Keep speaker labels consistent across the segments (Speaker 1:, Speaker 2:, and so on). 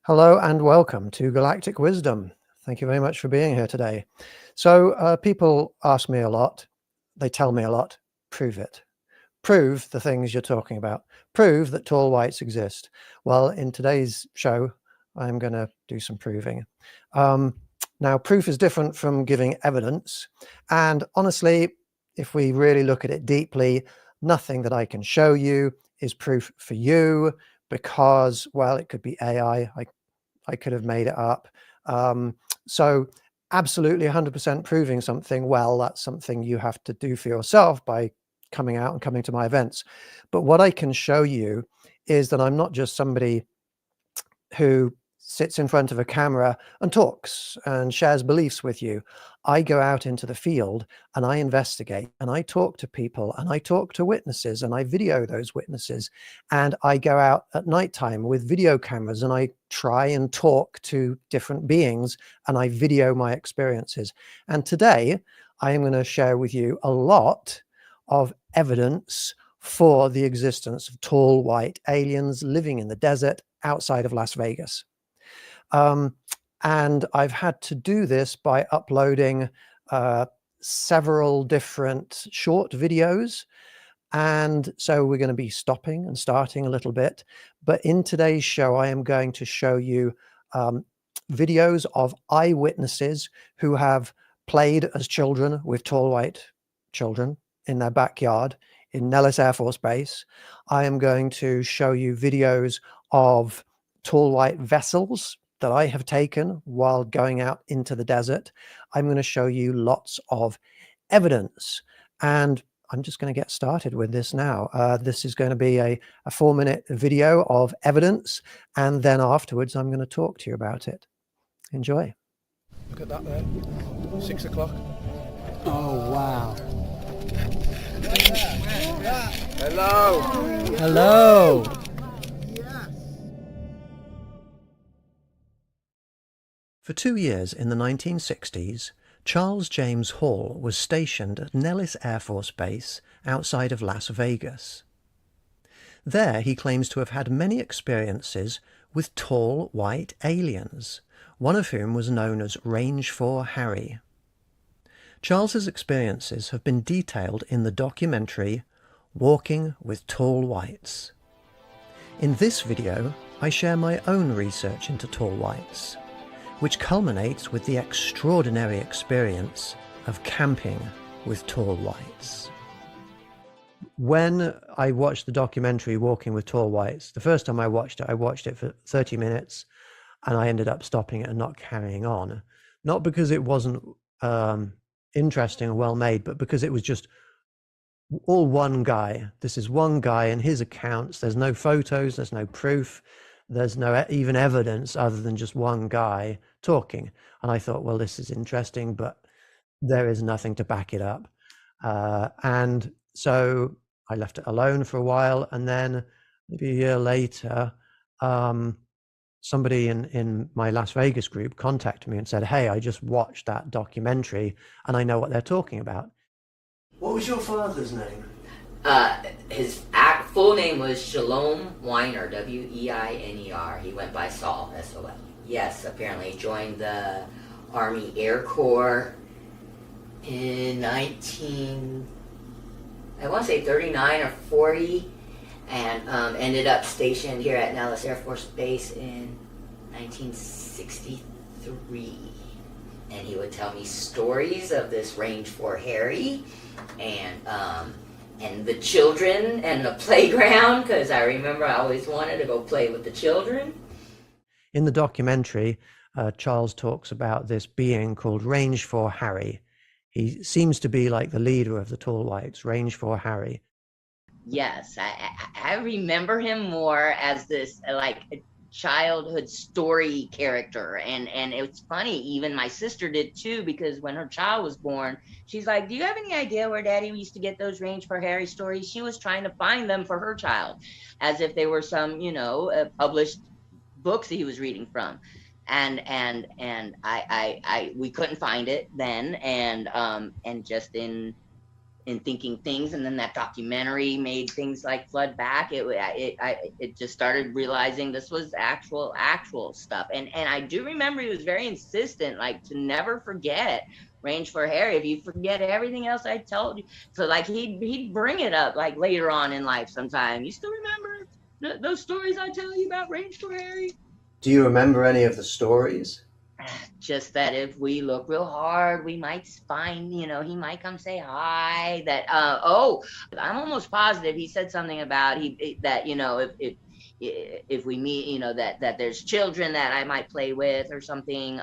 Speaker 1: Hello and welcome to Galactic Wisdom. Thank you very much for being here today. So people ask me a lot, they tell me a lot, prove it. Prove the things you're talking about. Prove that tall whites exist. Well, in today's show, I'm going to do some proving. Now, proof is different from giving evidence. And honestly, if we really look at it deeply, nothing that I can show you is proof for you because, well, it could be AI. I could have made it up. So absolutely 100% proving something, well, that's something you have to do for yourself by coming out and coming to my events. But what I can show you is that I'm not just somebody who sits in front of a camera and talks and shares beliefs with you. I go out into the field and I investigate and I talk to people and I talk to witnesses and I video those witnesses, and I go out at nighttime with video cameras and I try and talk to different beings and I video my experiences. And today I am going to share with you a lot of evidence for the existence of tall white aliens living in the desert outside of Las Vegas. And I've had to do this by uploading several different short videos. And so we're going to be stopping and starting a little bit. But in today's show, I am going to show you videos of eyewitnesses who have played as children with tall white children in their backyard in Nellis Air Force Base. I am going to show you videos of tall white vessels that I have taken while going out into the desert. I'm going to show you lots of evidence, and I'm just going to get started with this now. This is going to be a 4-minute video of evidence, and then afterwards I'm going to talk to you about it. Enjoy.
Speaker 2: Look at that there, 6 o'clock.
Speaker 3: Oh, wow.
Speaker 2: Hello.
Speaker 3: Hello.
Speaker 1: For 2 years in the 1960s, Charles James Hall was stationed at Nellis Air Force Base outside of Las Vegas. There he claims to have had many experiences with tall white aliens, one of whom was known as Range 4 Harry. Charles's experiences have been detailed in the documentary Walking with Tall Whites. In this video, I share my own research into tall whites, which culminates with the extraordinary experience of camping with tall whites. When I watched the documentary Walking with Tall Whites, the first time I watched it for 30 minutes, and I ended up stopping it and not carrying on. Not because it wasn't interesting or well made, but because it was just all one guy. This is one guy and his accounts. There's no photos, there's no proof, there's no even evidence other than just one guy talking. And I thought, well, this is interesting, but there is nothing to back it up. And so I left it alone for a while, and then maybe a year later, somebody in my Las Vegas group contacted me and said, hey, I just watched that documentary and I know what they're talking about. What was your father's name?
Speaker 4: His full name was Shalom Weiner, W-E-I-N-E-R. He went by Saul, S-O-L. Yes, apparently joined the Army Air Corps in I want to say 39 or 40, and ended up stationed here at Nellis Air Force Base in 1963. And he would tell me stories of this Range 4 Harry and the children and the playground, because I remember I always wanted to go play with the children.
Speaker 1: In the documentary, Charles talks about this being called Range 4 Harry. He seems to be like the leader of the tall whites, Range 4 Harry.
Speaker 4: Yes, I remember him more as this like childhood story character, and it's funny, even my sister did too, because when her child was born, she's like, do you have any idea where Daddy used to get those Range 4 Harry stories? She was trying to find them for her child, as if they were some, published books that he was reading from. And we couldn't find it then, and just in in thinking things, and then that documentary made things like flood back. It just started realizing this was actual stuff. And I do remember he was very insistent, like, to never forget Range for Harry. If you forget everything else I told you, so like he'd bring it up like later on in life sometime. You still remember those stories I tell you about Range for Harry?
Speaker 1: Do you remember any of the stories?
Speaker 4: Just that if we look real hard, we might find, he might come say hi. That I'm almost positive he said something about that, if we meet, that there's children that I might play with or something.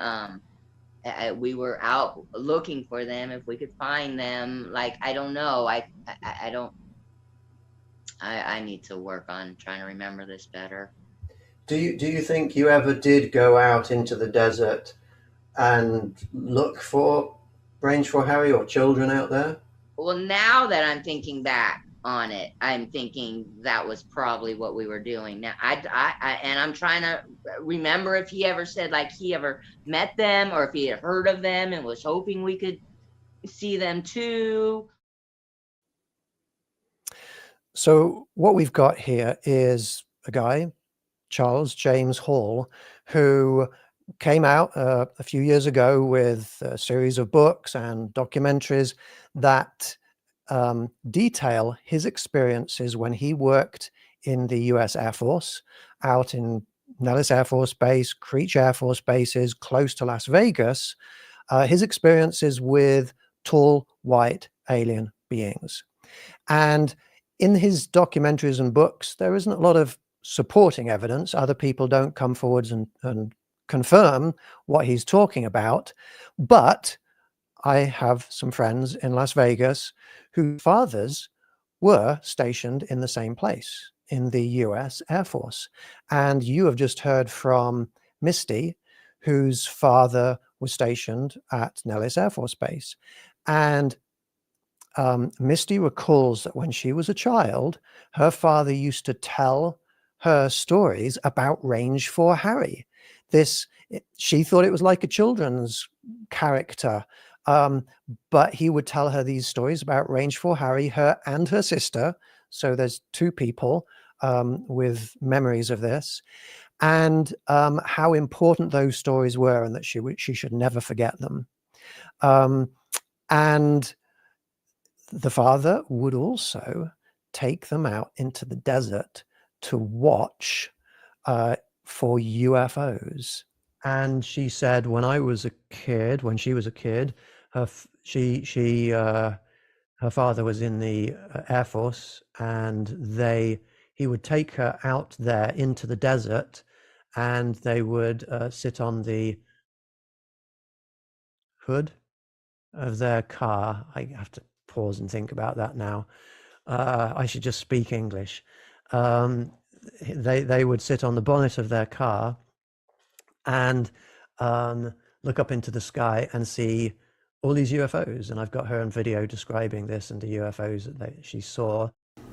Speaker 4: We were out looking for them. If we could find them, like, I don't know. I need to work on trying to remember this better.
Speaker 1: Do you think you ever did go out into the desert and look for Range for Harry or children out there?
Speaker 4: Well, now that I'm thinking back on it, I'm thinking that was probably what we were doing. Now, and I'm trying to remember if he ever said, like, he ever met them, or if he had heard of them and was hoping we could see them too.
Speaker 1: So what we've got here is a guy, Charles James Hall, who came out a few years ago with a series of books and documentaries that detail his experiences when he worked in the US Air Force, out in Nellis Air Force Base, Creech Air Force bases, close to Las Vegas, his experiences with tall, white alien beings. And in his documentaries and books, there isn't a lot of supporting evidence. Other people don't come forwards and confirm what he's talking about. But I have some friends in Las Vegas whose fathers were stationed in the same place, in the US Air Force. And you have just heard from Misty, whose father was stationed at Nellis Air Force Base. And Misty recalls that when she was a child, her father used to tell her stories about Range for Harry. She thought it was like a children's character, but he would tell her these stories about Range for Harry, her and her sister. So there's two people with memories of this, and how important those stories were, and that she should never forget them. And the father would also take them out into the desert to watch for UFOs. And she said, when she was a kid, her father was in the Air Force, and he would take her out there into the desert, and they would sit on the hood of their car. I have to pause and think about that now. I should just speak English. They would sit on the bonnet of their car and look up into the sky and see all these UFOs. And I've got her on video describing this and the UFOs that she saw.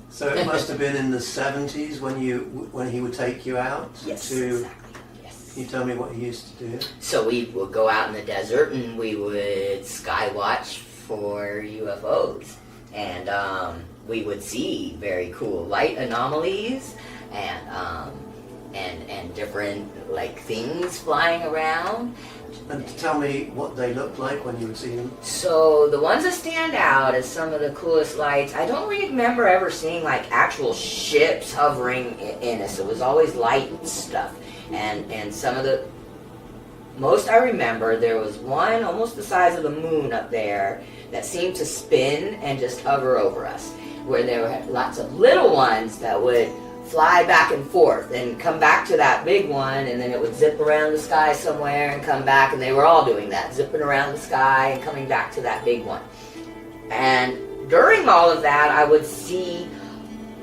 Speaker 1: So it must have been in the 70s when he would take you out?
Speaker 4: Yes,
Speaker 1: to
Speaker 4: exactly. Yes.
Speaker 1: Can you tell me what he used to do?
Speaker 4: So we would go out in the desert and we would sky watch for UFOs, and we would see very cool light anomalies and different like things flying around.
Speaker 1: And tell me what they looked like when you would see them.
Speaker 4: So the ones that stand out as some of the coolest lights, I don't remember ever seeing like actual ships hovering in us. It was always light and stuff. And some of the most I remember, there was one almost the size of the moon up there that seemed to spin and just hover over us, where there were lots of little ones that would fly back and forth and come back to that big one, and then it would zip around the sky somewhere and come back, and they were all doing that, zipping around the sky and coming back to that big one. And during all of that, I would see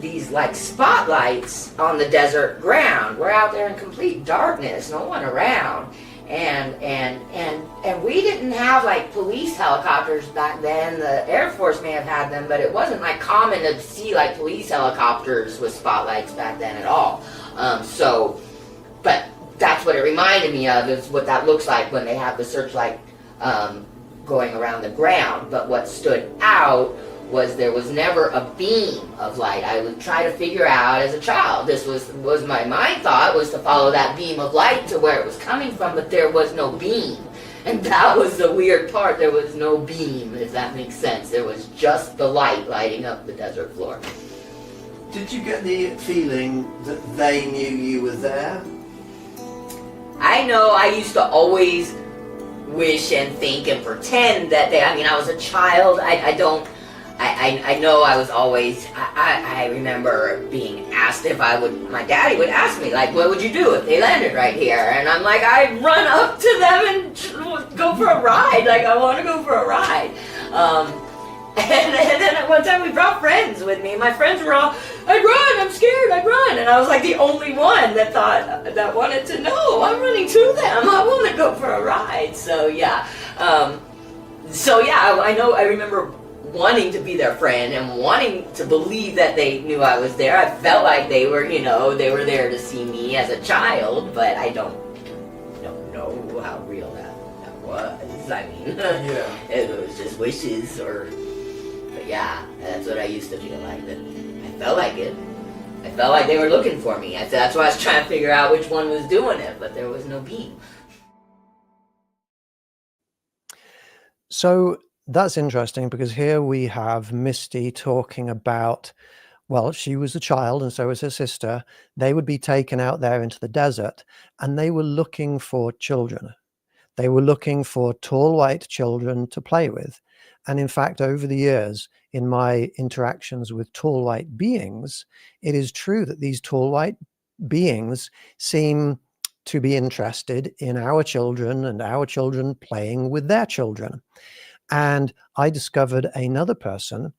Speaker 4: these like spotlights on the desert ground. We're out there in complete darkness, no one around. And we didn't have like police helicopters back then. The Air Force may have had them, but it wasn't like common to see like police helicopters with spotlights back then at all. But that's what it reminded me of, is what that looks like when they have the searchlight going around the ground. But what stood out was there was never a beam of light. I would try to figure out as a child. This was my mind thought was to follow that beam of light to where it was coming from, but there was no beam. And that was the weird part. There was no beam, if that makes sense. There was just the light lighting up the desert floor.
Speaker 1: Did you get the feeling that they knew you were there?
Speaker 4: I know I used to always wish and think and pretend that they, I mean, I was a child. I know I was always, I remember being asked if I would, my daddy would ask me, like, what would you do if they landed right here? And I'm like, I'd run up to them and go for a ride. Like, I want to go for a ride. And then at one time we brought friends with me. My friends were all, I'd run, I'm scared, I'd run. And I was like the only one that that wanted to know, I'm running to them, I want to go for a ride. So yeah, I know, I remember wanting to be their friend and wanting to believe that they knew I was there. I felt like they were, they were there to see me as a child, but I don't know how real that was. I mean, yeah. It was just wishes but yeah, that's what I used to feel like. That I felt like it. I felt like they were looking for me. That's why I was trying to figure out which one was doing it, but there was no beam.
Speaker 1: So that's interesting, because here we have Misty talking about, well, she was a child and so was her sister. They would be taken out there into the desert and they were looking for children. They were looking for tall white children to play with. And in fact, over the years, in my interactions with tall white beings, it is true that these tall white beings seem to be interested in our children and our children playing with their children. And I discovered another person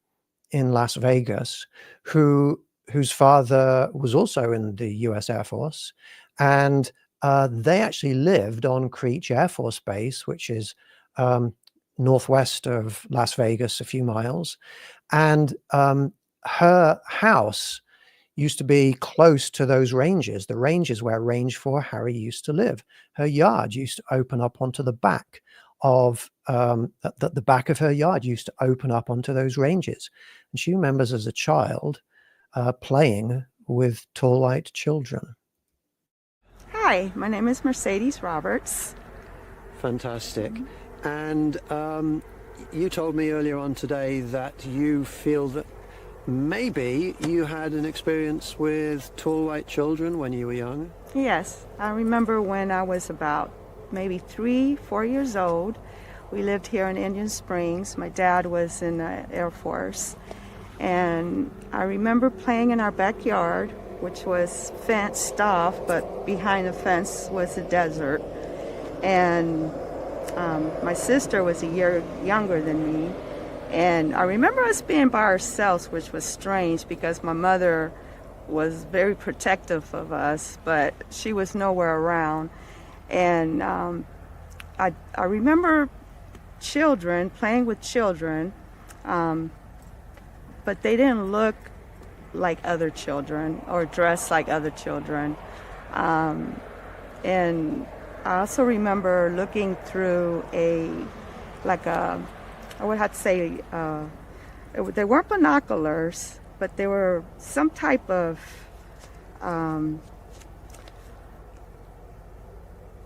Speaker 1: in Las Vegas whose father was also in the US Air Force. And they actually lived on Creech Air Force Base, which is northwest of Las Vegas, a few miles. And her house used to be close to those ranges, the ranges where Range 4 Harry used to live. Her yard used to open up onto the back of, the back of her yard used to open up onto those ranges. And she remembers as a child playing with tall white children.
Speaker 5: Hi, my name is Mercedes Roberts.
Speaker 1: Fantastic. And you told me earlier on today that you feel that maybe you had an experience with tall white children when you were young.
Speaker 5: Yes, I remember when I was about maybe 3-4 years old. We lived here in Indian Springs. My dad was in the Air Force. And I remember playing in our backyard, which was fenced off, but behind the fence was the desert. And my sister was a year younger than me. And I remember us being by ourselves, which was strange because my mother was very protective of us, but she was nowhere around. And I remember children, playing with children, but they didn't look like other children or dress like other children. And I also remember looking through I would have to say, they weren't binoculars, but they were some type of,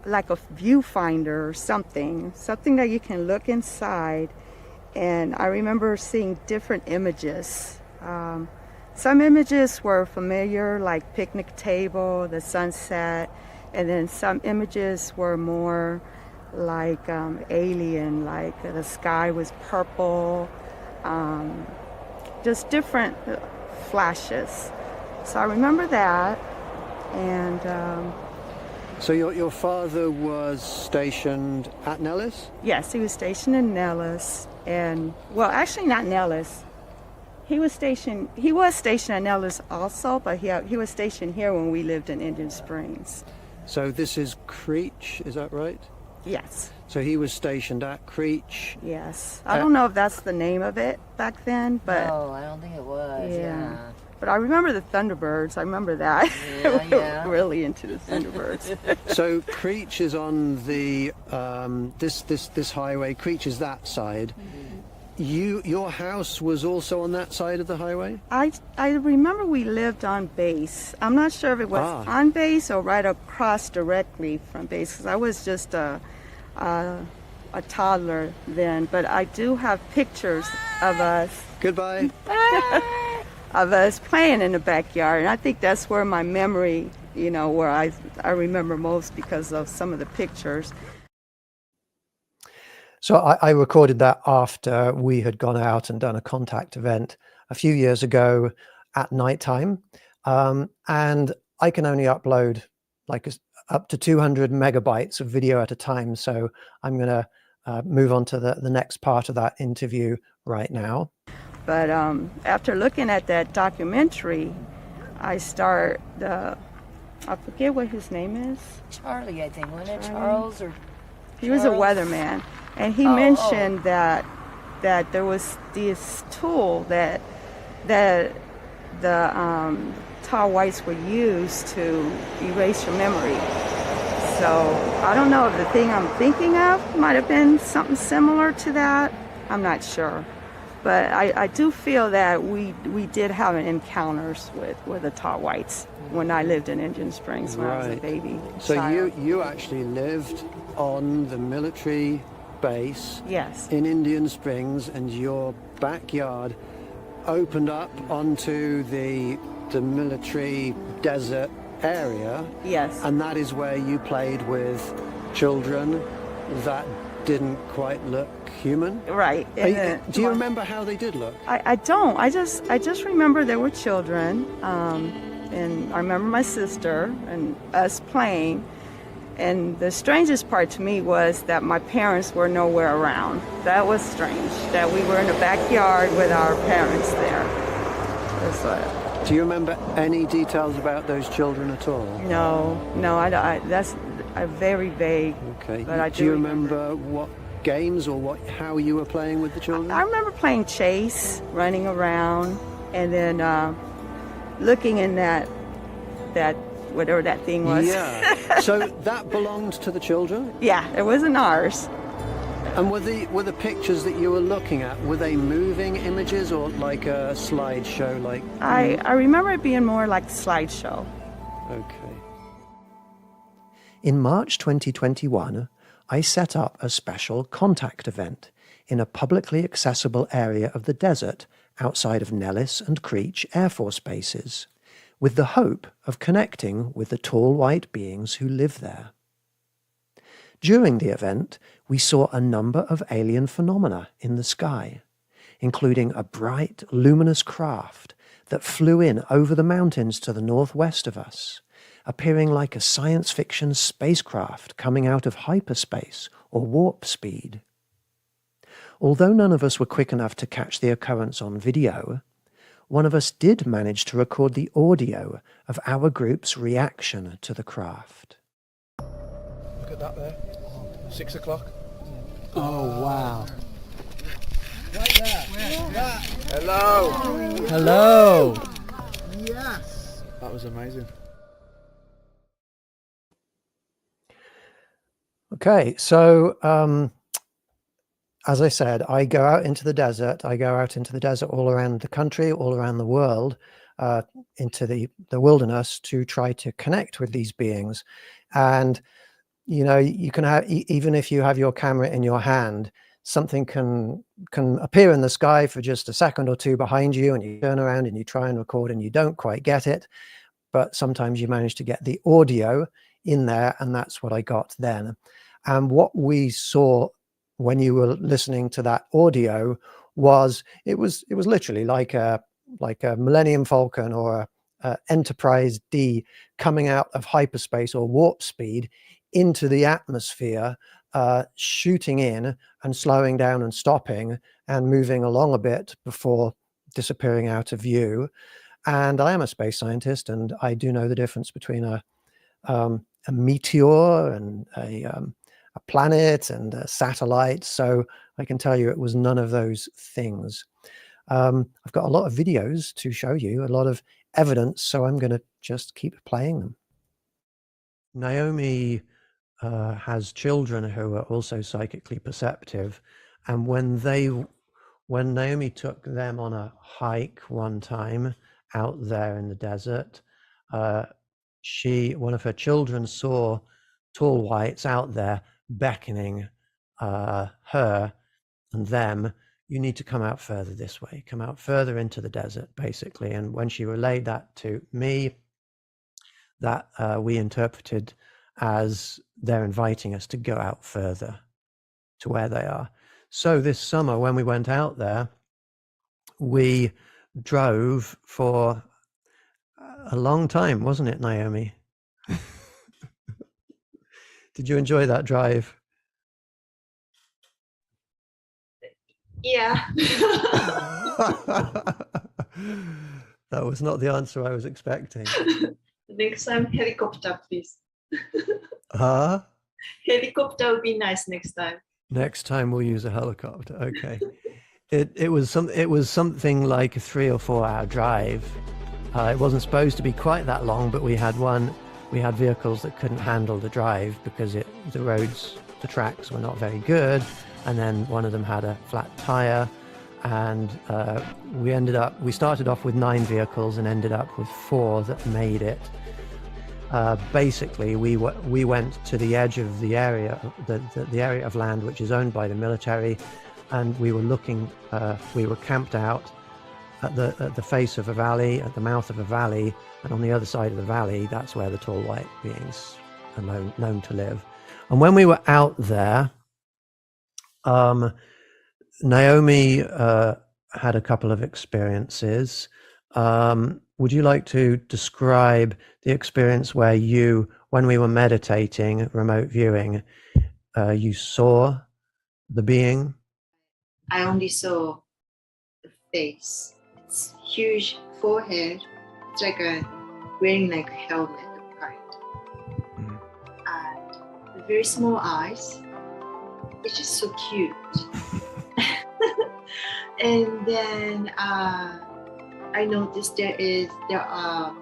Speaker 5: like a viewfinder or something that you can look inside. And I remember seeing different images. Some images were familiar, like picnic table, the sunset, and then some images were more like alien, like the sky was purple, just different flashes. So I remember that. And
Speaker 1: so your father was stationed at Nellis?
Speaker 5: Yes, he was stationed in Nellis. And well, actually not Nellis. He was stationed at Nellis also, but he was stationed here when we lived in Indian Springs.
Speaker 1: So this is Creech, is that right?
Speaker 5: Yes.
Speaker 1: So he was stationed at Creech.
Speaker 5: Yes. I don't know if that's the name of it back then, but
Speaker 4: No, I don't think it was. Yeah.
Speaker 5: But I remember the Thunderbirds. I remember that.
Speaker 4: Yeah.
Speaker 5: Really into the Thunderbirds.
Speaker 1: So Creech is on the this highway. Creech is that side. your house was also on that side of the highway?
Speaker 5: I remember we lived on base. I'm not sure if it was on base or right across directly from base, because I was just a toddler then. But I do have pictures of us.
Speaker 1: Goodbye.
Speaker 5: Of us playing in the backyard, and I think that's where my memory, where I remember most because of some of the pictures.
Speaker 1: So I recorded that after we had gone out and done a contact event a few years ago at nighttime. And I can only upload like up to 200 megabytes of video at a time. So I'm going to move on to the next part of that interview right now.
Speaker 5: But after looking at that documentary, I forget what his name is.
Speaker 6: Charlie, I think, wasn't it? Charles or...
Speaker 5: He was a weatherman, and he mentioned that there was this tool that the tall whites would use to erase your memory. So I don't know if the thing I'm thinking of might have been something similar to that. I'm not sure. But I do feel that we did have encounters with the tall whites when I lived in Indian Springs when I was a baby.
Speaker 1: So
Speaker 5: child.
Speaker 1: you actually lived on the military base
Speaker 5: Yes.
Speaker 1: in Indian Springs, and your backyard opened up onto the military desert area.
Speaker 5: Yes.
Speaker 1: And that is where you played with children that didn't quite look human.
Speaker 5: Right.
Speaker 1: Do you remember how they did look?
Speaker 5: I don't. I just remember there were children, and I remember my sister and us playing. And the strangest part to me was that my parents were nowhere around. That was strange, that we were in the backyard with our parents there.
Speaker 1: Do you remember any details about those children at all?
Speaker 5: No, that's very vague.
Speaker 1: Okay.
Speaker 5: But I
Speaker 1: do you remember what games or how you were playing with the children?
Speaker 5: I remember playing chase, running around, and then looking in that whatever that thing was.
Speaker 1: Yeah. So that belonged to the children?
Speaker 5: Yeah, it wasn't ours.
Speaker 1: And were the pictures that you were looking at, were they moving images or like a slideshow?
Speaker 5: I remember it being more like a slideshow.
Speaker 1: Okay. In March 2021, I set up a special contact event in a publicly accessible area of the desert outside of Nellis and Creech Air Force bases, with the hope of connecting with the tall white beings who live there. During the event, we saw a number of alien phenomena in the sky, including a bright, luminous craft that flew in over the mountains to the northwest of us, appearing like a science fiction spacecraft coming out of hyperspace or warp speed. Although none of us were quick enough to catch the occurrence on video, one of us did manage to record the audio of our group's reaction to the craft.
Speaker 2: Look at that there. 6 o'clock.
Speaker 3: Oh, wow.
Speaker 2: Right there. Hello.
Speaker 3: Hello.
Speaker 2: Yes. That was amazing.
Speaker 1: Okay, so as I said, I go out into the desert. I go out into the desert all around the country, all around the world, into the wilderness to try to connect with these beings. And, you know, you can have, even if you have your camera in your hand, something can appear in the sky for just a second or two behind you, and you turn around and you try and record and you don't quite get it. But sometimes you manage to get the audio in there, and that's what I got then. And what we saw when you were listening to that audio was it was literally like a Millennium Falcon or a Enterprise D coming out of hyperspace or warp speed into the atmosphere, shooting in and slowing down and stopping and moving along a bit before disappearing out of view. And I am a space scientist, and I do know the difference between a meteor and a planet and a satellite. So I can tell you it was none of those things. I've got a lot of videos to show you, a lot of evidence, so I'm going to just keep playing them. Naomi has children who are also psychically perceptive, and when they when Naomi took them on a hike one time out there in the desert, one of her children saw tall whites out there beckoning her and them, you need to come out further this way, come out further into the desert, basically. And when she relayed that to me, that we interpreted as they're inviting us to go out further to where they are. So this summer, when we went out there, we drove for a long time, wasn't it, Naomi? Did you enjoy that drive?
Speaker 7: Yeah.
Speaker 1: That was not the answer I was expecting.
Speaker 7: Next time, helicopter, please.
Speaker 1: Huh?
Speaker 7: Helicopter would be nice next time.
Speaker 1: Next time we'll use a helicopter. Okay. It was something like a 3 or 4 hour drive. It wasn't supposed to be quite that long, but we had vehicles that couldn't handle the drive because the tracks were not very good, and then one of them had a flat tire, and we started off with 9 vehicles and ended up with 4 that made it. Basically, we went to the edge of the area, the area of land which is owned by the military, and we were camped out at the face of a valley, at the mouth of a valley, and on the other side of the valley, that's where the tall white beings are known to live. And when we were out there, Naomi had a couple of experiences. Would you like to describe the experience where when we were meditating, remote viewing, you saw the being?
Speaker 7: I only saw the face. It's huge forehead. It's like wearing like a helmet of kind. And very small eyes. It's just so cute. And then I noticed there are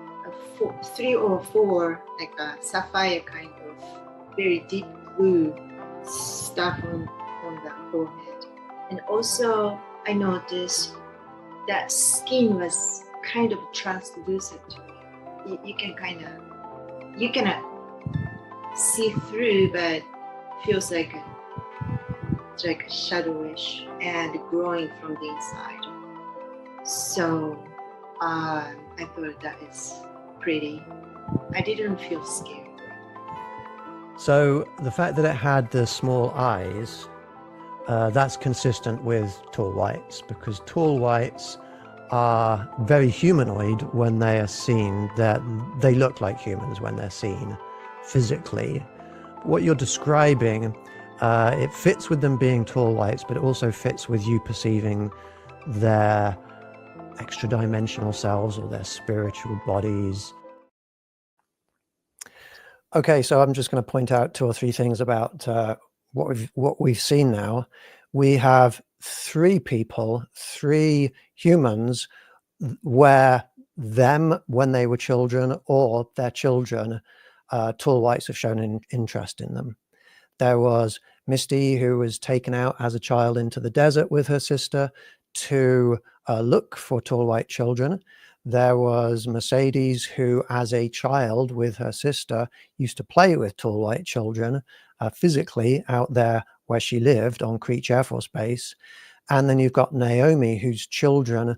Speaker 7: 3 or 4 like a sapphire kind of very deep blue stuff on the forehead. And also I noticed that skin was kind of translucent to me. You cannot see through, but feels like it's like shadowish and growing from the inside. So I thought that is pretty. I didn't feel scared.
Speaker 1: So the fact that it had the small eyes, that's consistent with tall whites, because tall whites are very humanoid when they are seen. They look like humans when they're seen physically. What you're describing, it fits with them being tall whites, but it also fits with you perceiving their extra dimensional selves or their spiritual bodies. Okay, so I'm just going to point out 2 or 3 things about what we've seen now. We have 3 people, 3 humans, where when they were children or their children, tall whites have shown an interest in them. There was Misty, who was taken out as a child into the desert with her sister to look for tall white children. There was Mercedes, who as a child with her sister used to play with tall white children physically out there where she lived on Creech Air Force Base. And then you've got Naomi, whose children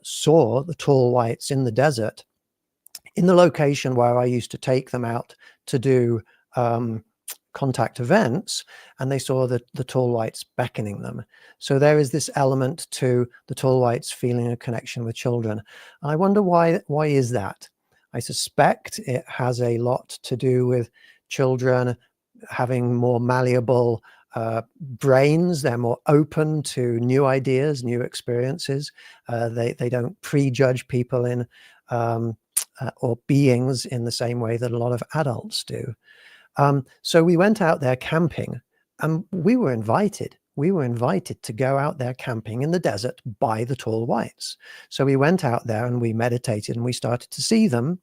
Speaker 1: saw the tall whites in the desert in the location where I used to take them out to do contact events, and they saw the tall whites beckoning them. So there is this element to the tall whites feeling a connection with children. I wonder why is that? I suspect it has a lot to do with children having more malleable brains. They're more open to new ideas, new experiences. They don't prejudge people in or beings in the same way that a lot of adults do. So we went out there camping, and we were invited to go out there camping in the desert by the tall whites. So we went out there and we meditated and we started to see them.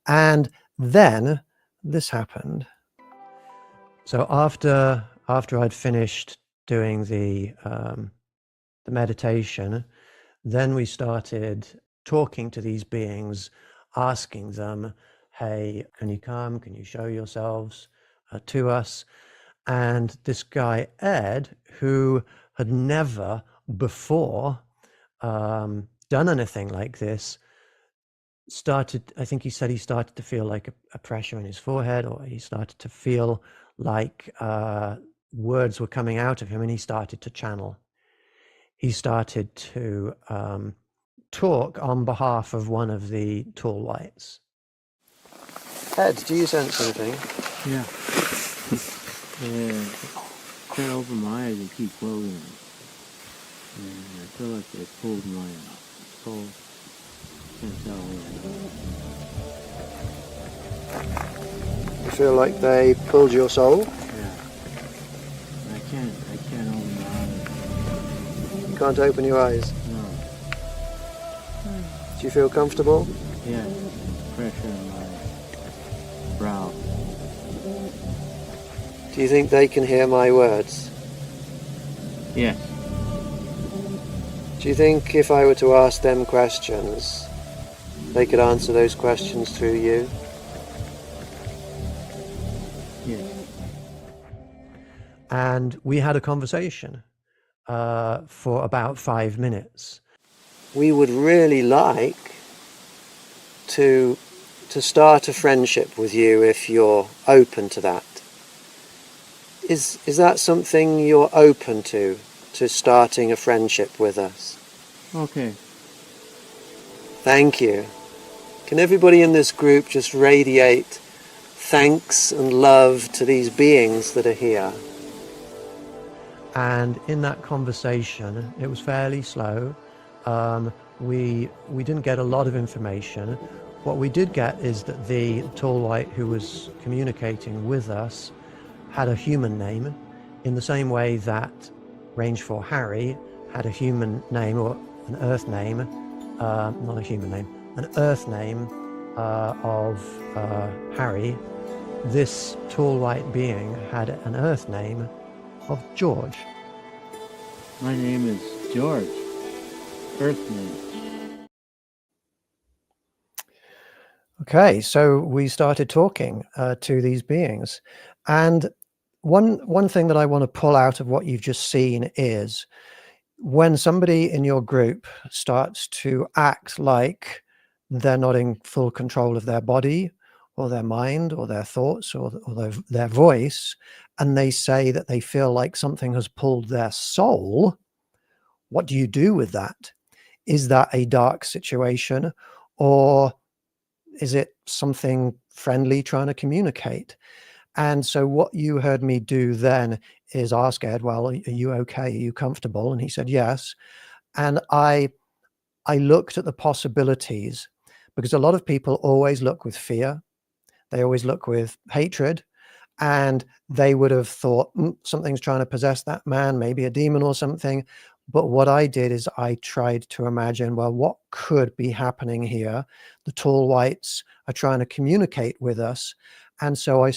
Speaker 1: And then this happened. So after I'd finished doing the the meditation, then we started talking to these beings, asking them, hey, can you come? Can you show yourselves to us? And this guy, Ed, who had never before done anything like this, I think he said he started to feel like a pressure in his forehead, or he started to feel like words were coming out of him, and he started to channel. He started to talk on behalf of one of the tall whites. Ed, do you sense anything?
Speaker 3: Yeah. Can't open my eyes and keep closing them. And I feel like they pulled my soul. Can't tell
Speaker 1: You feel like they pulled your soul?
Speaker 3: Yeah. I can't open my eyes.
Speaker 1: You can't open your eyes?
Speaker 3: No.
Speaker 1: Do you feel comfortable?
Speaker 3: Yeah. Pressure in my brow.
Speaker 1: Do you think they can hear my words?
Speaker 3: Yes.
Speaker 1: Do you think if I were to ask them questions, they could answer those questions through you?
Speaker 3: Yes.
Speaker 1: And we had a conversation for about 5 minutes. We would really like to start a friendship with you if you're open to that. Is that something you're open to starting a friendship with us?
Speaker 3: Okay.
Speaker 1: Thank you. Can everybody in this group just radiate thanks and love to these beings that are here? And in that conversation, it was fairly slow. We didn't get a lot of information. What we did get is that the tall white who was communicating with us had a human name, in the same way that Range 4 Harry had a human name, or an earth name, not a human name, an earth name of Harry. This tall white being had an earth name of George.
Speaker 3: My name is George. Earth name.
Speaker 1: Okay, so we started talking to these beings, and one thing that I want to pull out of what you've just seen is when somebody in your group starts to act like they're not in full control of their body or their mind or their thoughts or their voice, and they say that they feel like something has pulled their soul, what do you do with that? Is that a dark situation, or is it something friendly trying to communicate? And so what you heard me do then is ask Ed, well, are you okay? Are you comfortable? And he said, yes. And I looked at the possibilities, because a lot of people always look with fear. They always look with hatred, and they would have thought something's trying to possess that man, maybe a demon or something. But what I did is I tried to imagine, well, what could be happening here? The tall whites are trying to communicate with us. And so I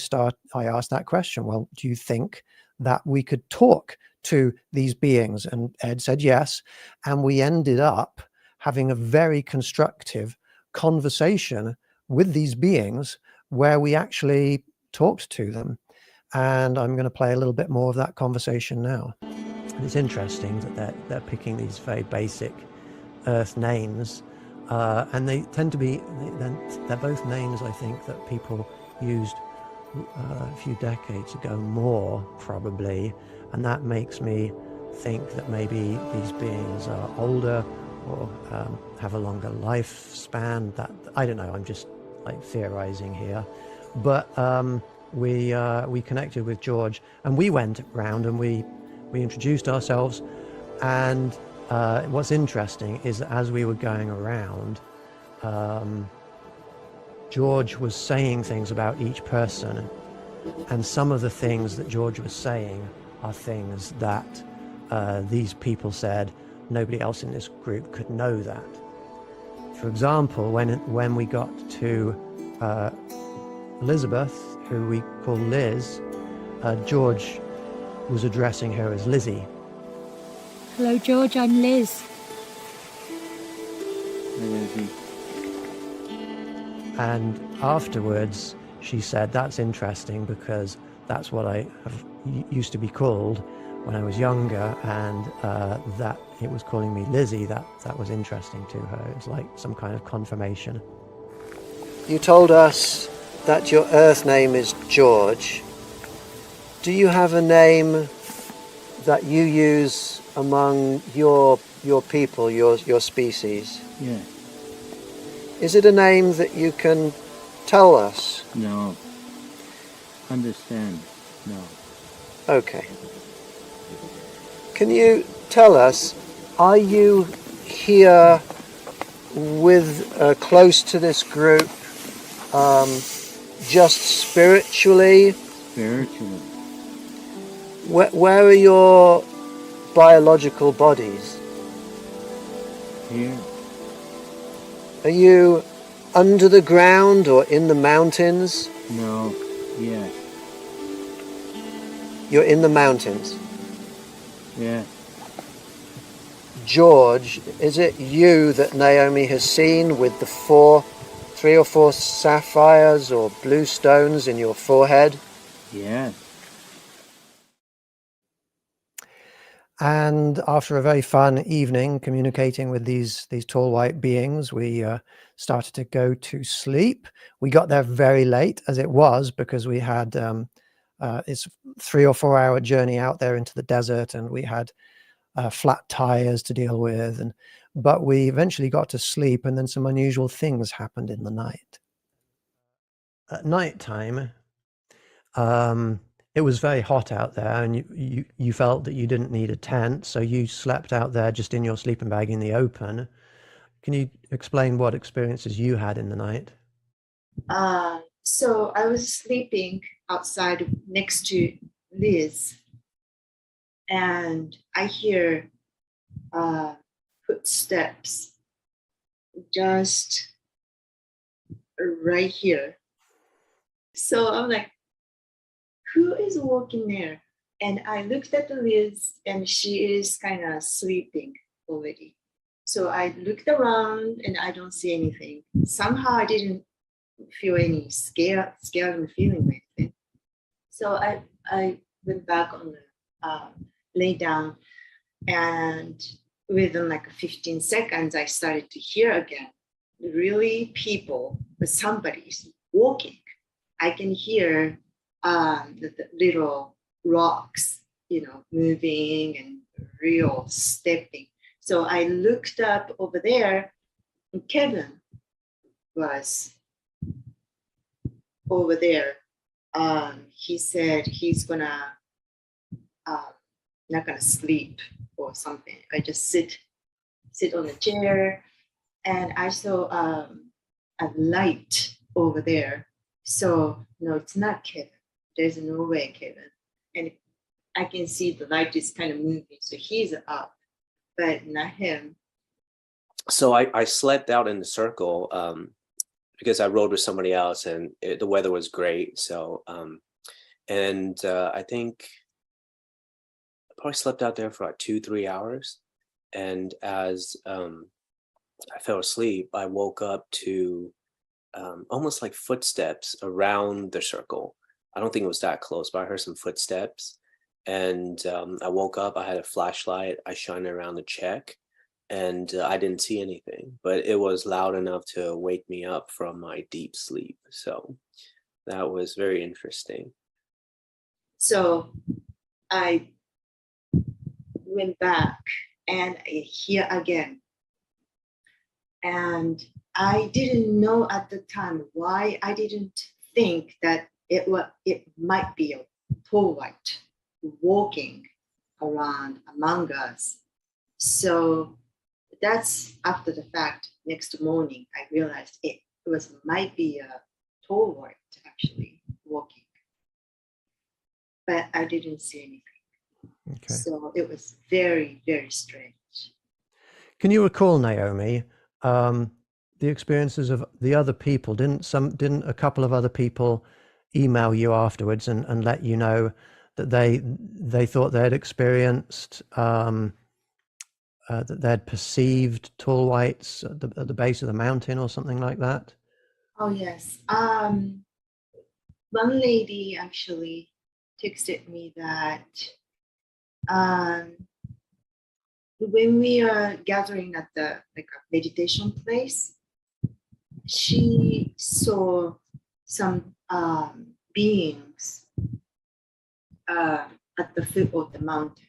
Speaker 1: asked that question, well, do you think that we could talk to these beings? And Ed said yes. And we ended up having a very constructive conversation with these beings where we actually talked to them. And I'm going to play a little bit more of that conversation now. And it's interesting that they're picking these very basic earth names, and they tend to be, they're both names, I think, that people used a few decades ago more, probably, and that makes me think that maybe these beings are older or have a longer lifespan. That, I don't know, I'm just like theorizing here. But we connected with George, and we went round and we introduced ourselves. And what's interesting is that as we were going around, George was saying things about each person, and some of the things that George was saying are things that these people said nobody else in this group could know that. For example, when we got to Elizabeth, who we call Liz, George was addressing her as Lizzie.
Speaker 6: Hello, George. I'm Liz.
Speaker 3: Hi, Lizzie.
Speaker 1: And afterwards, she said, that's interesting because that's what I used to be called when I was younger, and that it was calling me Lizzie. That was interesting to her. It was like some kind of confirmation. You told us that your Earth name is George. Do you have a name that you use among your people, your species?
Speaker 3: Yeah.
Speaker 1: Is it a name that you can tell us?
Speaker 3: No. Understand. No.
Speaker 1: Okay. Can you tell us, are you here with close to this group just spiritually?
Speaker 3: Spiritually.
Speaker 1: Where are your biological bodies?
Speaker 3: Here.
Speaker 1: Are you under the ground or in the mountains?
Speaker 3: No. Yes.
Speaker 1: You're in the mountains.
Speaker 3: Yes.
Speaker 1: George, is it you that Naomi has seen with the 3 or 4 sapphires or blue stones in your forehead?
Speaker 3: Yes.
Speaker 1: And after a very fun evening communicating with these tall white beings, we started to go to sleep. We got there very late, as it was, because we had it's 3 or 4 hour journey out there into the desert, and we had flat tires to deal with. But we eventually got to sleep, and then some unusual things happened in the night. At night time, it was very hot out there, and you felt that you didn't need a tent, so you slept out there just in your sleeping bag in the open. Can you explain what experiences you had in the night?
Speaker 7: So I was sleeping outside next to Liz, and I hear footsteps just right here. So I'm like, who is walking there? And I looked at Liz, and she is kind of sleeping already. So I looked around, and I don't see anything. Somehow I didn't feel any scared feeling or anything. So I went back on the lay down, and within like 15 seconds, I started to hear again, really people, somebody's walking. I can hear the little rocks, moving and real stepping. So I looked up over there, and Kevin was over there. He said he's gonna not gonna sleep or something. I just sit on the chair, and I saw a light over there. So no, it's not Kevin. There's no way Kevin. And I can see the light is kind of moving, so he's up, but not him.
Speaker 8: So I slept out in the circle because I rode with somebody else, and the weather was great. So I think I probably slept out there for like 2-3 hours. And as I fell asleep, I woke up to almost like footsteps around the circle. I don't think it was that close, but I heard some footsteps. And I woke up, I had a flashlight, I shined it around to check, and I didn't see anything, but it was loud enough to wake me up from my deep sleep. So that was very interesting.
Speaker 7: So I went back, and I hear again. And I didn't know at the time why I didn't think that it might be a tall white walking around among us. So that's after the fact. Next morning, I realized it might be a tall white actually walking, but I didn't see anything.
Speaker 1: Okay.
Speaker 7: So it was very, very strange.
Speaker 1: Can you recall, Naomi, the experiences of the other people? Didn't a couple of other people email you afterwards and let you know that they thought they had experienced that they'd perceived tall whites at the base of the mountain or something like that?
Speaker 7: Oh yes. One lady actually texted me that when we are gathering at the like a meditation place, she saw some beings at the foot of the mountain,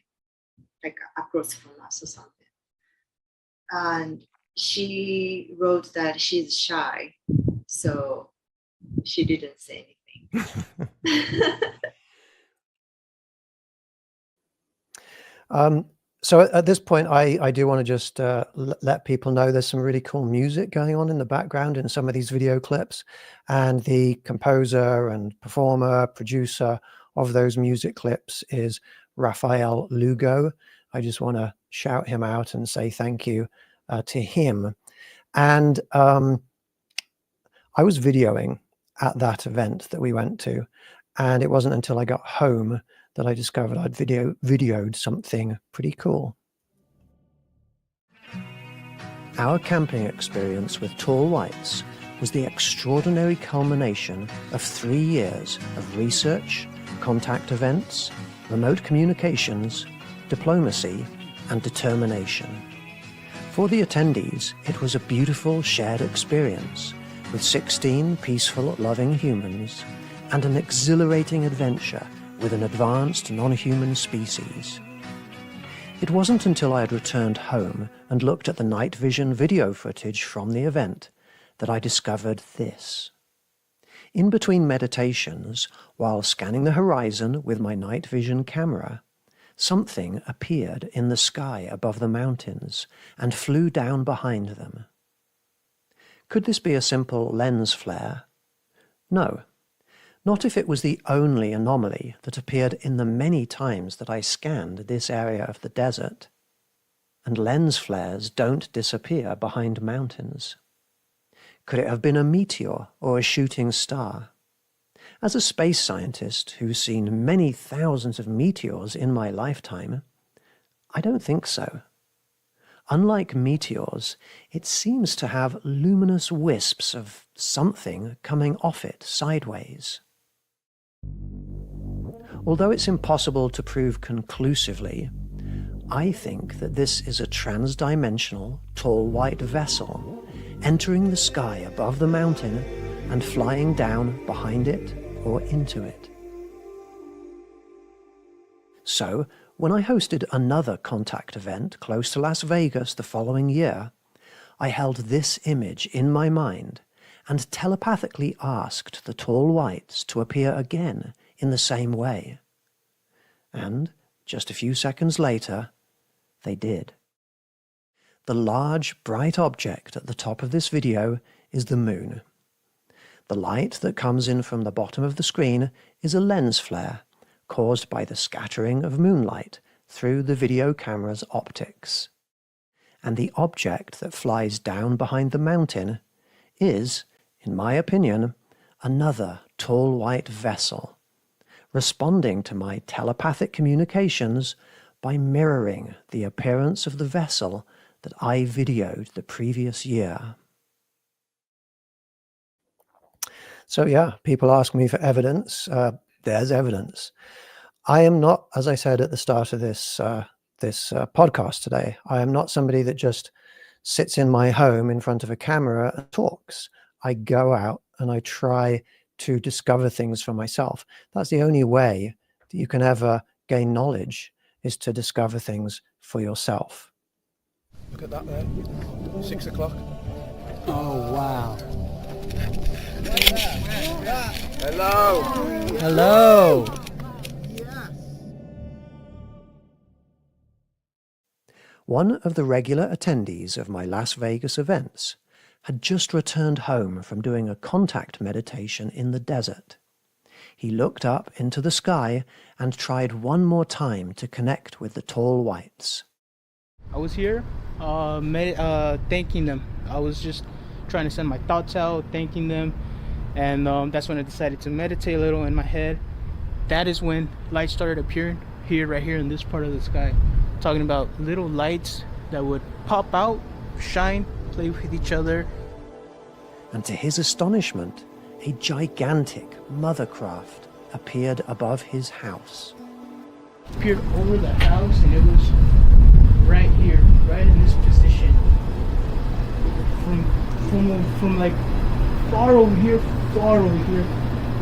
Speaker 7: like across from us or something. And she wrote that she's shy, so she didn't say anything.
Speaker 1: So at this point, I do want to just let people know there's some really cool music going on in the background in some of these video clips. And the composer and performer, producer of those music clips is Raphael Lugo. I just want to shout him out and say thank you to him. And I was videoing at that event that we went to, and it wasn't until I got home that I discovered I'd videoed something pretty cool. Our camping experience with tall whites was the extraordinary culmination of 3 years of research, contact events, remote communications, diplomacy, and determination. For the attendees, it was a beautiful shared experience with 16 peaceful, loving humans and an exhilarating adventure with an advanced non-human species. It wasn't until I had returned home and looked at the night vision video footage from the event that I discovered this. In between meditations, while scanning the horizon with my night vision camera, something appeared in the sky above the mountains and flew down behind them. Could this be a simple lens flare? No. Not if it was the only anomaly that appeared in the many times that I scanned this area of the desert. And lens flares don't disappear behind mountains. Could it have been a meteor or a shooting star? As a space scientist who's seen many thousands of meteors in my lifetime, I don't think so. Unlike meteors, it seems to have luminous wisps of something coming off it sideways. Although it's impossible to prove conclusively, I think that this is a trans-dimensional, tall white vessel entering the sky above the mountain and flying down behind it or into it. So, when I hosted another contact event close to Las Vegas the following year, I held this image in my mind and telepathically asked the tall whites to appear again in the same way. And, just a few seconds later, they did. The large, bright object at the top of this video is the moon. The light that comes in from the bottom of the screen is a lens flare caused by the scattering of moonlight through the video camera's optics. And the object that flies down behind the mountain is, in my opinion, another tall white vessel, responding to my telepathic communications by mirroring the appearance of the vessel that I videoed the previous year. So yeah, people ask me for evidence. There's evidence. I am not, as I said at the start of this podcast today, I am not somebody that just sits in my home in front of a camera and talks. I go out and I try to discover things for myself. That's the only way that you can ever gain knowledge, is to discover things for yourself.
Speaker 2: Look at that there. 6 o'clock.
Speaker 9: Oh, wow.
Speaker 2: Hello.
Speaker 9: Hello.
Speaker 1: One of the regular attendees of my Las Vegas events had just returned home from doing a contact meditation in the desert. He looked up into the sky and tried one more time to connect with the tall whites.
Speaker 9: I was here thanking them. I was just trying to send my thoughts out, thanking them, and that's when I decided to meditate a little in my head. That is when lights started appearing right here in this part of the sky. Talking about little lights that would pop out, shine, play with each other.
Speaker 1: And to his astonishment, a gigantic mothercraft appeared above his house.
Speaker 9: Appeared over the house, and it was right here, right in this position. From like far over here,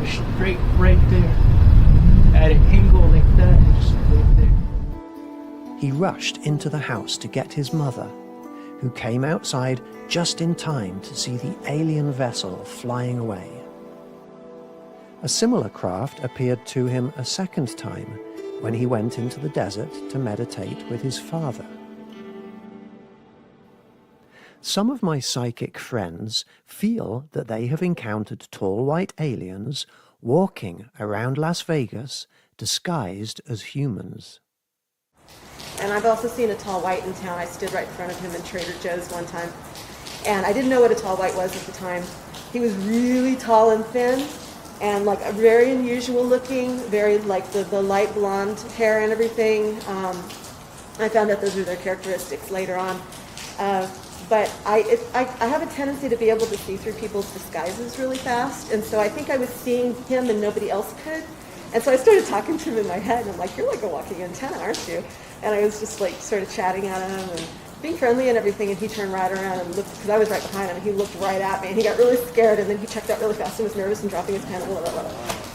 Speaker 9: straight right there. At an angle like that, and just right there.
Speaker 1: He rushed into the house to get his mother, who came outside just in time to see the alien vessel flying away. A similar craft appeared to him a second time when he went into the desert to meditate with his father. Some of my psychic friends feel that they have encountered tall white aliens walking around Las Vegas disguised as humans.
Speaker 10: And I've also seen a tall white in town. I stood right in front of him in Trader Joe's one time. And I didn't know what a tall white was at the time. He was really tall and thin and like a very unusual looking, very like the light blonde hair and everything. I found out those were their characteristics later on. But I have a tendency to be able to see through people's disguises really fast. And so I think I was seeing him and nobody else could. And so I started talking to him in my head, and I'm like, you're like a walking antenna, aren't you? And I was just like sort of chatting at him and being friendly and everything, and he turned right around and looked, because I was right behind him, and he looked right at me, and he got really scared, and then he checked out really fast and was nervous and dropping his pen,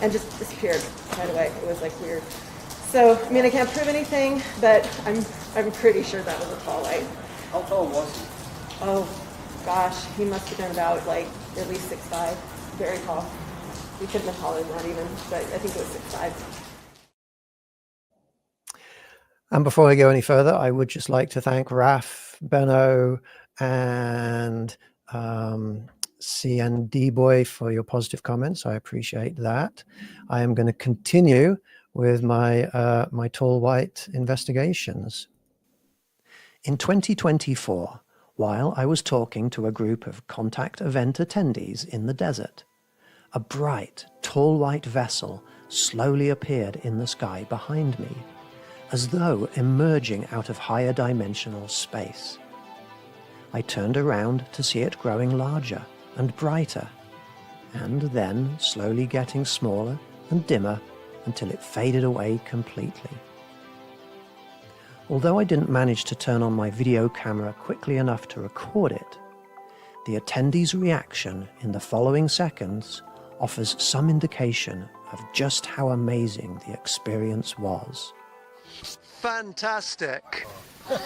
Speaker 10: and just disappeared right away. It was like weird. So, I mean, I can't prove anything, but I'm pretty sure that was a tall white.
Speaker 2: How tall was he?
Speaker 10: Oh, gosh, he must have been about like at least 6'5", very tall. He could have been taller than that even, but I think it was 6'5".
Speaker 1: And before I go any further, I would just like to thank Raf, Benno, and CND Boy for your positive comments. I appreciate that. I am going to continue with my my tall white investigations. In 2024, while I was talking to a group of contact event attendees in the desert, a bright, tall white vessel slowly appeared in the sky behind me, as though emerging out of higher dimensional space. I turned around to see it growing larger and brighter, and then slowly getting smaller and dimmer until it faded away completely. Although I didn't manage to turn on my video camera quickly enough to record it, the attendees' reaction in the following seconds offers some indication of just how amazing the experience was. Fantastic!
Speaker 11: It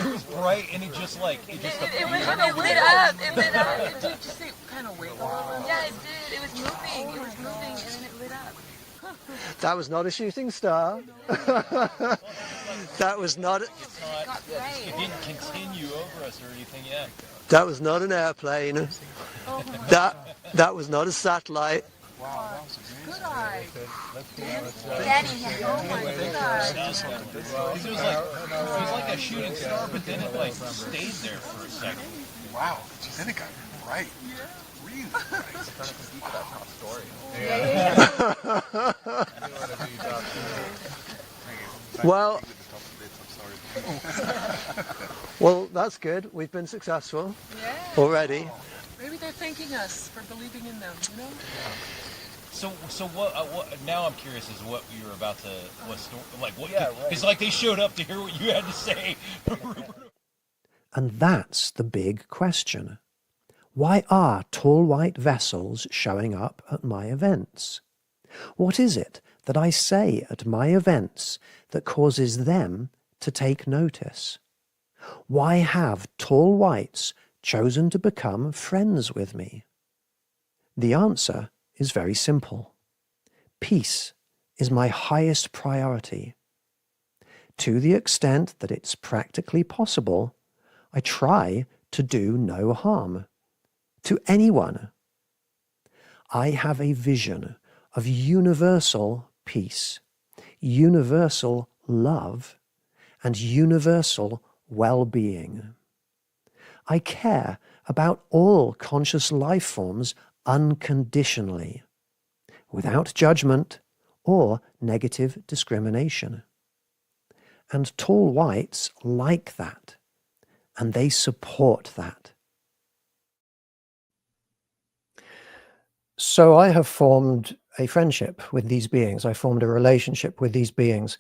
Speaker 11: was bright and it just like it lit up. It did just kind of wiggle. Yeah, it did. It was moving. It was moving, and then it lit up.
Speaker 1: That was not a shooting star. That was not.
Speaker 11: It didn't continue over us or anything. Yeah.
Speaker 1: That was not an airplane. That was not a satellite.
Speaker 11: Wow, that was amazing. Good eye.
Speaker 6: Daddy, oh my
Speaker 11: God. It was like a shooting star, but then it like stayed there for a second.
Speaker 2: Wow. Then it got bright. Really bright.
Speaker 1: Well, well, that's good. We've been successful already.
Speaker 12: Maybe they're thanking us for believing in them, you know?
Speaker 11: So what? Now I'm curious as to what you were about to because like they showed up to hear what you had to say.
Speaker 1: And that's the big question. Why are tall white vessels showing up at my events? What is it that I say at my events that causes them to take notice? Why have tall whites chosen to become friends with me? The answer is very simple. Peace is my highest priority. To the extent that it's practically possible, I try to do no harm to anyone. I have a vision of universal peace, universal love, and universal well-being. I care about all conscious life forms unconditionally, without judgment or negative discrimination. And tall whites like that, and they support that. So I have formed a friendship with these beings. I formed a relationship with these beings.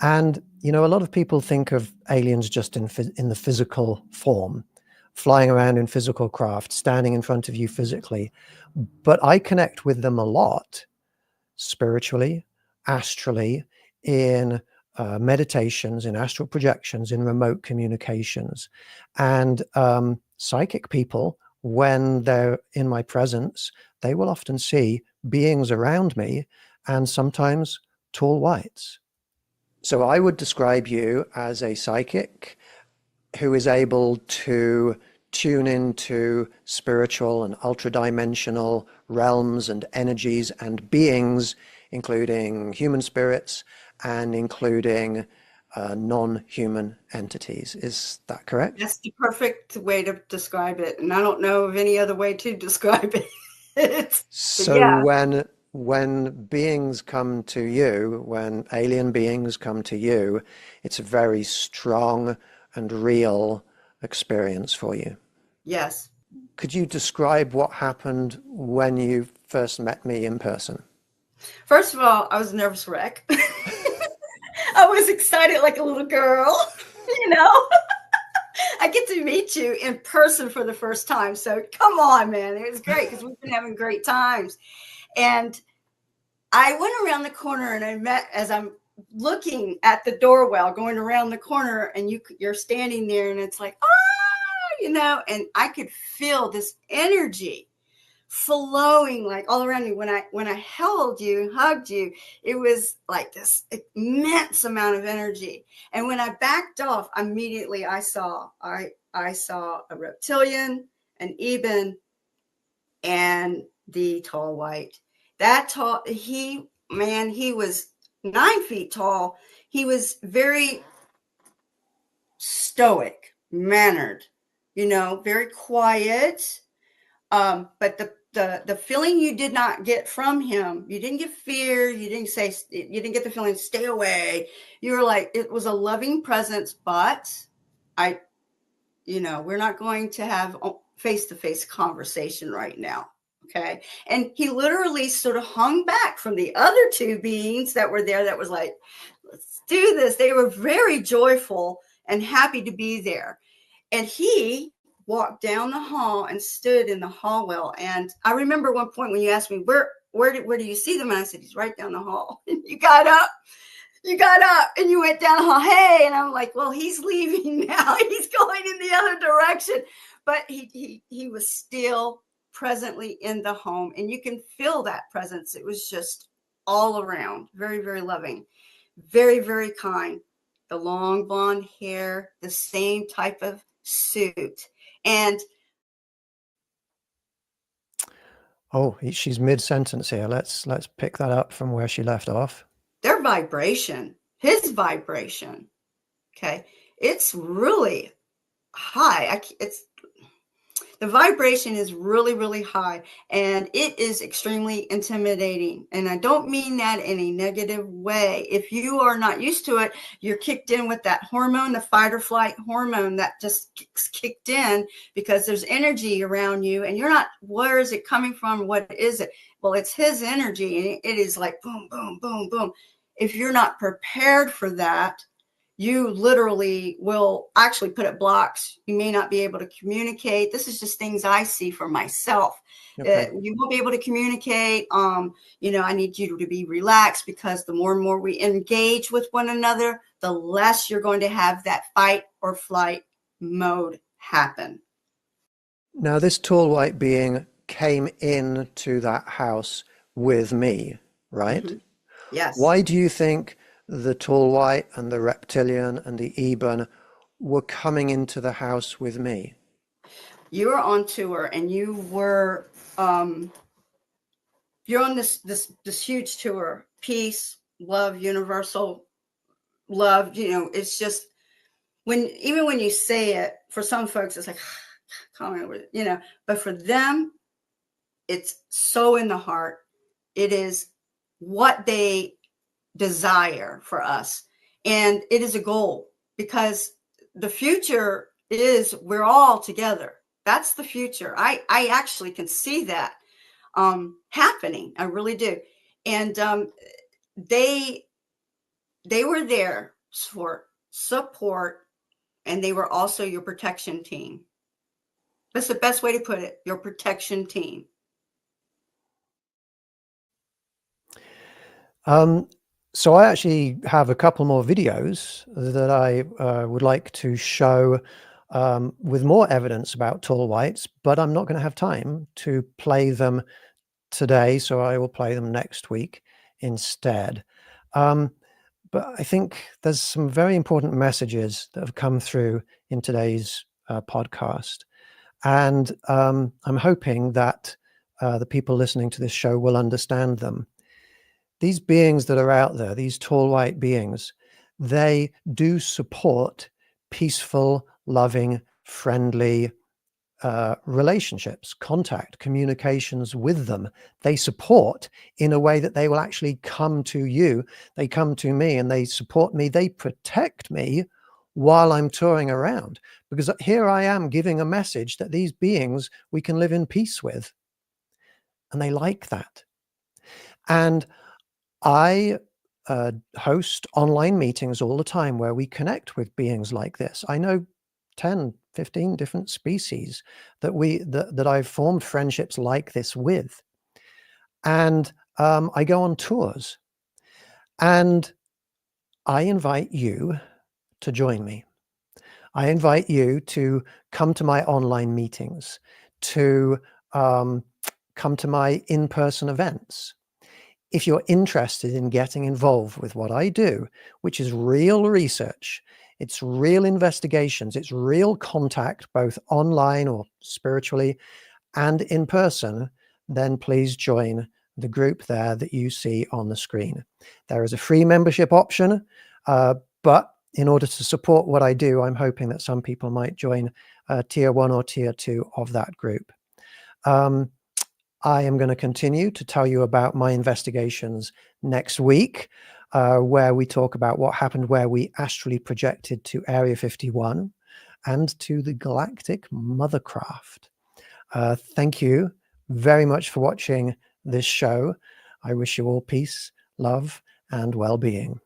Speaker 1: And, you know, a lot of people think of aliens just in the physical form, flying around in physical craft, standing in front of you physically. But I connect with them a lot spiritually, astrally, in meditations, in astral projections, in remote communications. And psychic people, when they're in my presence, they will often see beings around me and sometimes tall whites. So I would describe you as a psychic who is able to tune into spiritual and ultra-dimensional realms and energies and beings, including human spirits and including non-human entities. Is that correct?
Speaker 13: That's the perfect way to describe it. And I don't know of any other way to describe it.
Speaker 1: So
Speaker 13: yeah.
Speaker 1: when beings come to you, when alien beings come to you, it's a very strong and real experience for you.
Speaker 13: Yes.
Speaker 1: Could you describe what happened when you first met me in person?
Speaker 13: First of all, I was a nervous wreck. I was excited like a little girl, you know. I get to meet you in person for the first time. So come on, man. It was great because we've been having great times. And I went around the corner and I met, as I'm looking at the doorwell, going around the corner, and you're standing there and it's like, you know, and I could feel this energy flowing like all around you. When I held you, hugged you, it was like this immense amount of energy. And when I backed off, immediately I saw a reptilian, an Eben, and the tall white. That tall, he was 9 feet tall. He was very stoic, mannered, you know, very quiet. But the feeling you did not get from him, you didn't get fear, you didn't get the feeling stay away. You were like, it was a loving presence, but we're not going to have face-to-face conversation right now. Okay. And he literally sort of hung back from the other two beings that were there that was like, let's do this. They were very joyful and happy to be there. And he walked down the hall and stood in the hallway. And I remember one point when you asked me, where do you see them? And I said, he's right down the hall. And you got up and you went down the hall. Hey, and I'm like, well, he's leaving now. He's going in the other direction. But he was still presently in the home, and you can feel that presence. It was just all around, very, very loving, very, very kind. The long blonde hair, the same type of suit. And
Speaker 1: she's mid-sentence here. Let's pick that up from where she left off.
Speaker 13: Their vibration, his vibration, okay, it's really high. The vibration is really, really high, and it is extremely intimidating. And I don't mean that in a negative way. If you are not used to it, you're kicked in with that hormone, the fight or flight hormone that just kicked in because there's energy around you and you're not, where is it coming from? What is it? Well, it's his energy, and it is like boom, boom, boom, boom. If you're not prepared for that, you literally will actually put up blocks. You may not be able to communicate. This is just things I see for myself. Okay. You won't be able to communicate. I need you to be relaxed, because the more and more we engage with one another, the less you're going to have that fight or flight mode happen.
Speaker 1: Now, this tall white being came into that house with me, right?
Speaker 13: Mm-hmm. Yes.
Speaker 1: Why do you think the tall white and the reptilian and the Eben were coming into the house with me?
Speaker 13: You were on tour, and you were you're on this huge tour, peace, love, universal love. It's just even when you say it, for some folks it's like, but for them it's so in the heart. It is what they desire for us. And it is a goal, because the future is we're all together. That's the future. I actually can see that happening. I really do. And they were there for support, and they were also your protection team. That's the best way to put it, your protection team.
Speaker 1: So I actually have a couple more videos that I would like to show with more evidence about tall whites, but I'm not going to have time to play them today, so I will play them next week instead. But I think there's some very important messages that have come through in today's podcast. And I'm hoping that the people listening to this show will understand them. These beings that are out there, these tall white beings, they do support peaceful, loving, friendly relationships, contact, communications with them. They support in a way that they will actually come to you. They come to me and they support me. They protect me while I'm touring around, because here I am giving a message that these beings we can live in peace with. And they like that. And I host online meetings all the time where we connect with beings like this. I know 10, 15 different species that I've formed friendships like this with. And I go on tours, and I invite you to join me. I invite you to come to my online meetings, to come to my in-person events. If you're interested in getting involved with what I do, which is real research, it's real investigations, it's real contact, both online or spiritually and in person, then please join the group there that you see on the screen. There is a free membership option, but in order to support what I do, I'm hoping that some people might join tier 1 or tier 2 of that group. I am going to continue to tell you about my investigations next week, where we talk about what happened where we astrally projected to Area 51 and to the Galactic Mothercraft. Thank you very much for watching this show. I wish you all peace, love, and well-being.